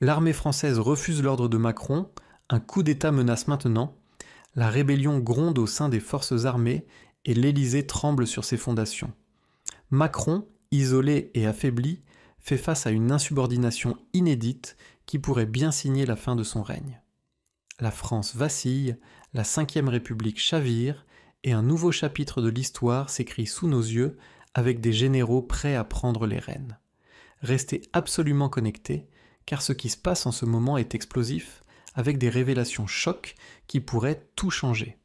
L'armée française refuse l'ordre de Macron, un coup d'État menace maintenant, la rébellion gronde au sein des forces armées et l'Élysée tremble sur ses fondations. Macron, isolé et affaibli, fait face à une insubordination inédite qui pourrait bien signer la fin de son règne. La France vacille, la Ve République chavire, et un nouveau chapitre de l'histoire s'écrit sous nos yeux avec des généraux prêts à prendre les rênes. Restez absolument connectés, car ce qui se passe en ce moment est explosif, avec des révélations chocs qui pourraient tout changer.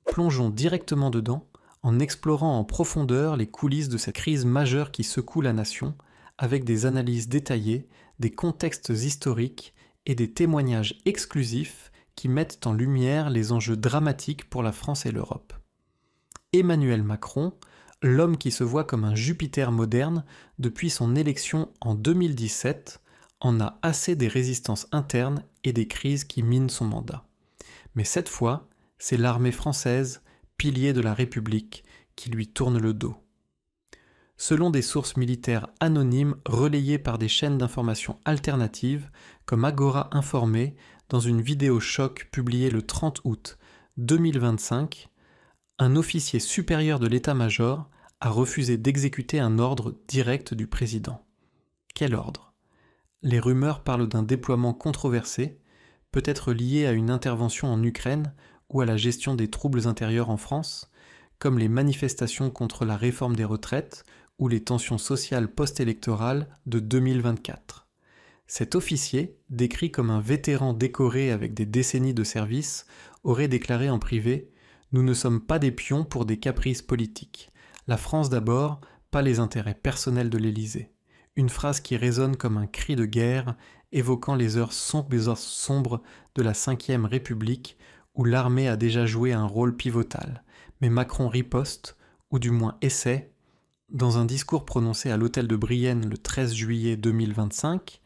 Plongeons directement dedans, en explorant en profondeur les coulisses de cette crise majeure qui secoue la nation, avec des analyses détaillées, des contextes historiques et des témoignages exclusifs qui mettent en lumière les enjeux dramatiques pour la France et l'Europe. Emmanuel Macron, l'homme qui se voit comme un Jupiter moderne depuis son élection en 2017, en a assez des résistances internes et des crises qui minent son mandat. Mais cette fois, c'est l'armée française, pilier de la République, qui lui tourne le dos. Selon des sources militaires anonymes relayées par des chaînes d'information alternatives, comme Agora Informé, dans une vidéo choc publiée le 30 août 2025, un officier supérieur de l'état-major a refusé d'exécuter un ordre direct du président. Quel ordre ? Les rumeurs parlent d'un déploiement controversé, peut-être lié à une intervention en Ukraine ou à la gestion des troubles intérieurs en France, comme les manifestations contre la réforme des retraites ou les tensions sociales post-électorales de 2024. Cet officier, décrit comme un vétéran décoré avec des décennies de service, aurait déclaré en privé « Nous ne sommes pas des pions pour des caprices politiques. La France d'abord, pas les intérêts personnels de l'Élysée. » Une phrase qui résonne comme un cri de guerre, évoquant les heures sombres de la Ve République où l'armée a déjà joué un rôle pivotal. Mais Macron riposte, ou du moins essaie. Dans un discours prononcé à l'hôtel de Brienne le 13 juillet 2025,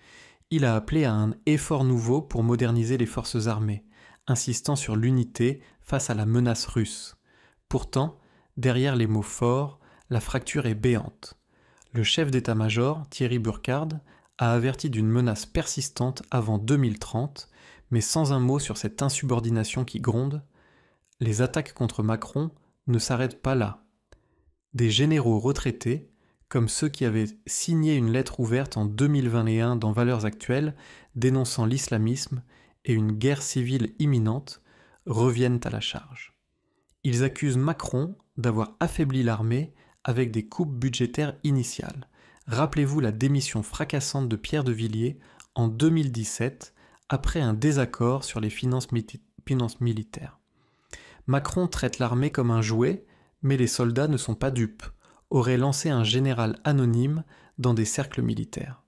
il a appelé à un effort nouveau pour moderniser les forces armées, insistant sur l'unité face à la menace russe. Pourtant, derrière les mots forts, la fracture est béante. Le chef d'état-major, Thierry Burkhard, a averti d'une menace persistante avant 2030, mais sans un mot sur cette insubordination qui gronde. Les attaques contre Macron ne s'arrêtent pas là. Des généraux retraités, comme ceux qui avaient signé une lettre ouverte en 2021 dans Valeurs Actuelles dénonçant l'islamisme et une guerre civile imminente, reviennent à la charge. Ils accusent Macron d'avoir affaibli l'armée avec des coupes budgétaires initiales. Rappelez-vous la démission fracassante de Pierre de Villiers en 2017 après un désaccord sur les finances militaires. Macron traite l'armée comme un jouet, mais les soldats ne sont pas dupes, aurait lancé un général anonyme dans des cercles militaires.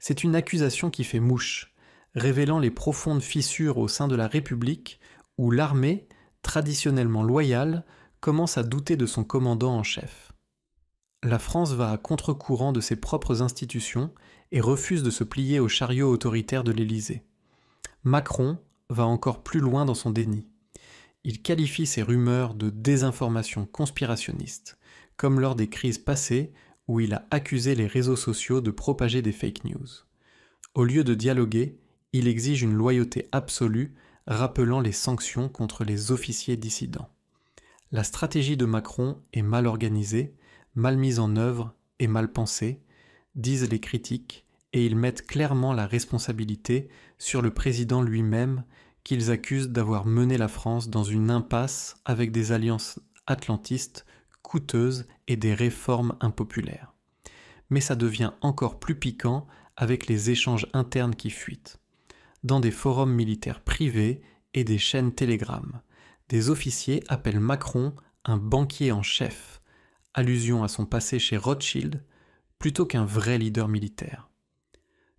C'est une accusation qui fait mouche, révélant les profondes fissures au sein de la République où l'armée, traditionnellement loyale, commence à douter de son commandant en chef. La France va à contre-courant de ses propres institutions et refuse de se plier au chariot autoritaire de l'Élysée. Macron va encore plus loin dans son déni. Il qualifie ces rumeurs de désinformation conspirationniste, comme lors des crises passées où il a accusé les réseaux sociaux de propager des fake news. Au lieu de dialoguer, il exige une loyauté absolue, rappelant les sanctions contre les officiers dissidents. La stratégie de Macron est mal organisée, mal mise en œuvre et mal pensée, disent les critiques, et ils mettent clairement la responsabilité sur le président lui-même, qu'ils accusent d'avoir mené la France dans une impasse avec des alliances atlantistes coûteuses et des réformes impopulaires. Mais ça devient encore plus piquant avec les échanges internes qui fuitent. Dans des forums militaires privés et des chaînes Telegram, des officiers appellent Macron un banquier en chef, allusion à son passé chez Rothschild, plutôt qu'un vrai leader militaire.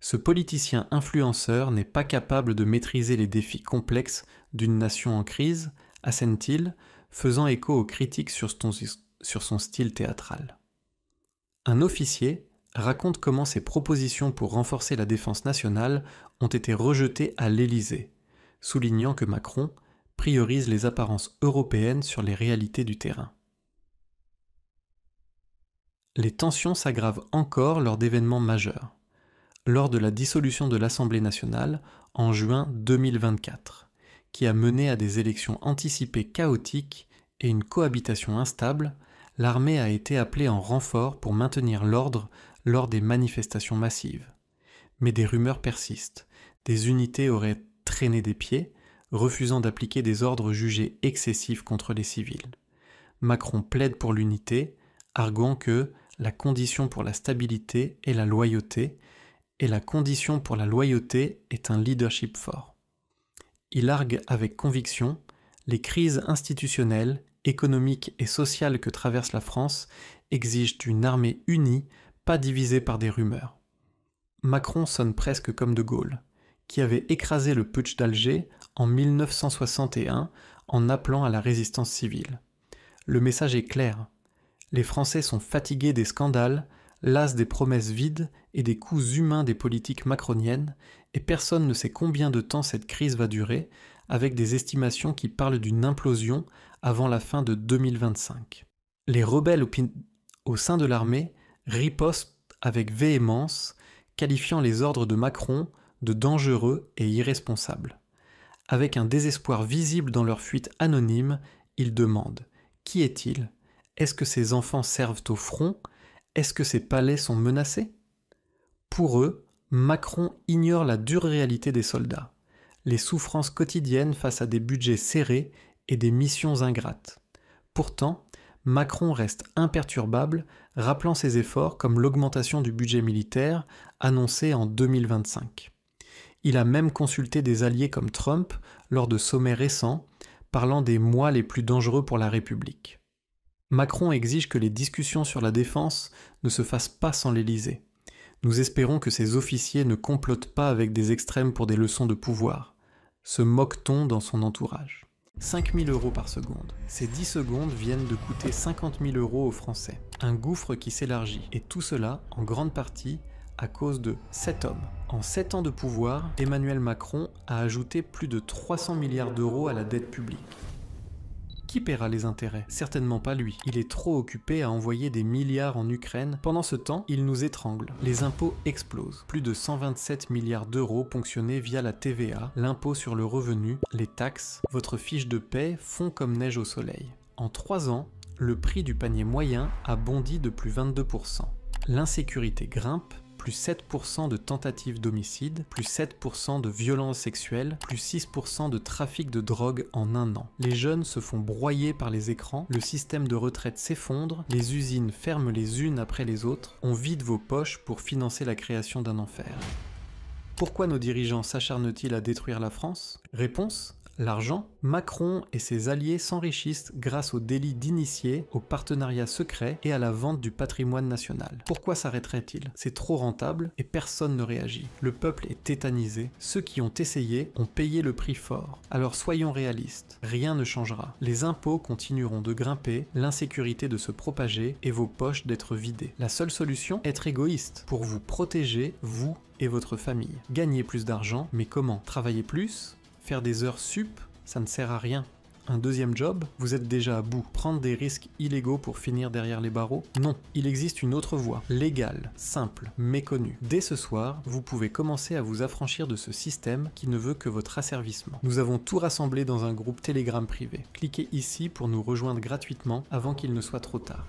Ce politicien influenceur n'est pas capable de maîtriser les défis complexes d'une nation en crise, assène-t-il, faisant écho aux critiques sur son style théâtral. Un officier raconte comment ses propositions pour renforcer la défense nationale ont été rejetées à l'Élysée, soulignant que Macron priorise les apparences européennes sur les réalités du terrain. Les tensions s'aggravent encore lors d'événements majeurs. lors de la dissolution de l'Assemblée nationale en juin 2024, qui a mené à des élections anticipées chaotiques et une cohabitation instable, l'armée a été appelée en renfort pour maintenir l'ordre lors des manifestations massives. Mais des rumeurs persistent. Des unités auraient traîné des pieds, refusant d'appliquer des ordres jugés excessifs contre les civils. Macron plaide pour l'unité, arguant que la condition pour la stabilité est la loyauté, et la condition pour la loyauté est un leadership fort. Il argue avec conviction les crises institutionnelles, économiques et sociales que traverse la France exigent une armée unie, pas divisée par des rumeurs. Macron sonne presque comme De Gaulle, qui avait écrasé le putsch d'Alger en 1961 en appelant à la résistance civile. Le message est clair. Les Français sont fatigués des scandales, las des promesses vides et des coups humains des politiques macroniennes, et personne ne sait combien de temps cette crise va durer, avec des estimations qui parlent d'une implosion avant la fin de 2025. Les rebelles au sein de l'armée ripostent avec véhémence, qualifiant les ordres de Macron de dangereux et irresponsables. Avec un désespoir visible dans leur fuite anonyme, ils demandent « Qui est-il ? Est-ce que ces enfants servent au front ? Est-ce que ces palais sont menacés ?» Pour eux, Macron ignore la dure réalité des soldats, les souffrances quotidiennes face à des budgets serrés et des missions ingrates. Pourtant, Macron reste imperturbable, rappelant ses efforts comme l'augmentation du budget militaire annoncée en 2025. Il a même consulté des alliés comme Trump lors de sommets récents, parlant des mois les plus dangereux pour la République. Macron exige que les discussions sur la défense ne se fassent pas sans l'Élysée. Nous espérons que ces officiers ne complotent pas avec des extrêmes pour des leçons de pouvoir. Se moque-t-on dans son entourage ? 5 000 € par seconde. Ces 10 secondes viennent de coûter 50 000 € aux Français. Un gouffre qui s'élargit, et tout cela, en grande partie, à cause de 7 hommes. En 7 ans de pouvoir, Emmanuel Macron a ajouté plus de 300 milliards d'euros à la dette publique. Qui paiera les intérêts ? Certainement pas lui. Il est trop occupé à envoyer des milliards en Ukraine. Pendant ce temps, il nous étrangle. Les impôts explosent. Plus de 127 milliards d'euros ponctionnés via la TVA, l'impôt sur le revenu, les taxes. Votre fiche de paie fond comme neige au soleil. En 3 ans, le prix du panier moyen a bondi de plus 22%. L'insécurité grimpe. Plus 7% de tentatives d'homicide, plus 7% de violences sexuelles, plus 6% de trafic de drogue en un an. Les jeunes se font broyer par les écrans, le système de retraite s'effondre, les usines ferment les unes après les autres, on vide vos poches pour financer la création d'un enfer. Pourquoi nos dirigeants s'acharnent-ils à détruire la France ? Réponse : l'argent. Macron et ses alliés s'enrichissent grâce au délit d'initié, au partenariat secret et à la vente du patrimoine national. Pourquoi s'arrêterait-il ? C'est trop rentable et personne ne réagit. Le peuple est tétanisé. Ceux qui ont essayé ont payé le prix fort. Alors soyons réalistes. Rien ne changera. Les impôts continueront de grimper, l'insécurité de se propager et vos poches d'être vidées. La seule solution ? Être égoïste pour vous protéger, vous et votre famille. Gagner plus d'argent, mais comment ? Travailler plus ? Faire des heures sup, ça ne sert à rien. Un deuxième job, vous êtes déjà à bout. Prendre des risques illégaux pour finir derrière les barreaux ? Non, il existe une autre voie, légale, simple, méconnue. Dès ce soir, vous pouvez commencer à vous affranchir de ce système qui ne veut que votre asservissement. Nous avons tout rassemblé dans un groupe Telegram privé. Cliquez ici pour nous rejoindre gratuitement avant qu'il ne soit trop tard.